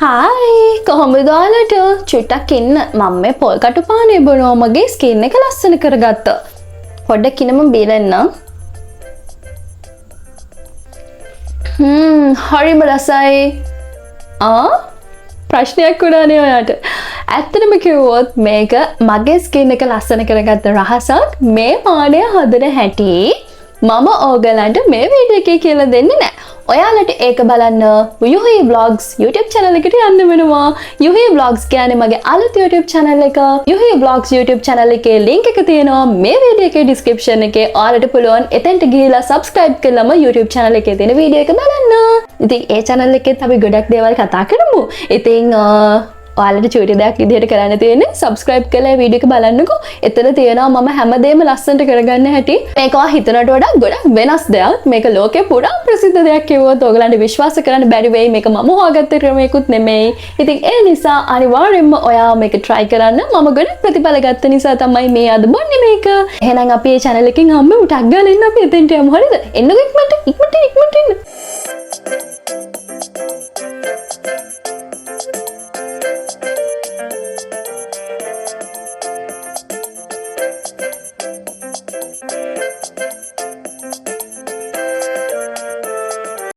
Hi කොහොමද ඔයාලට චුට්ටක් ඉන්න මම මේ පොල් කටු පානේ බොනවා මගේ ස්කින් එක ලස්සන කරගත්තා පොඩ්ඩක් ඉන්නම බීලන්න හරිම රසයි ප්‍රශ්නයක් වුණානේ ඔයාට ඇත්තටම කිව්වොත් මේක මගේ ස්කින් එක ලස්සන කරගත්ත රහසක් මේ පානය හදන හැටි මම ඕගලන්ට මේ වීඩියෝ එකේ කියලා දෙන්නේ නැහැ. ඔයාලට ඒක බලන්න යුහි vlogs YouTube channel එකට යන්න වෙනවා. යුහි vlogs කියන්නේ මගේ අලුත් YouTube channel එක. යුහි vlogs YouTube channel එකේ link එක තියෙනවා මේ වීඩියෝ එකේ description එකේ. ඔයාලට පුළුවන් එතෙන්ට ගිහිලා subscribe කරලම YouTube channel එකේ තියෙන වීඩියෝ එක බලන්න. ඉතින් ඒ channel එකෙත් අපි ගොඩක් දේවල් කතා කරමු. ඉතින් ඔයාලට චූටි දෙයක් විදිහට කරන්න තියෙන්නේ subscribe කරලා වීඩියෝ එක බලන්නකෝ. එතන තියෙනවා මම හැමදේම ලස්සනට කරගන්න හැටි. මේක ඔයා හිතනට වඩා ගොඩක් වෙනස් දෙයක්. මේක ලෝකේ පුරා ප්‍රසිද්ධ දෙයක් කිව්වොත් ඔයගලන්ට විශ්වාස කරන්න බැරි වෙයි. මේක මම හොයාගත්ත ක්‍රමයකුත් නෙමෙයි. ඉතින් ඒ නිසා අනිවාර්යෙන්ම ඔයා මේක try කරන්න. මම ගොඩක් ප්‍රතිඵල ගත්ත නිසා තමයි මේ අද බොන්නේ මේක. එහෙනම් අපි මේ channel එකෙන් හැමෝම ටග් ගාලා ඉන්න අපි එතෙන්ට යමු හරිද? එන්නකෝ ඉක්මනට එන්න.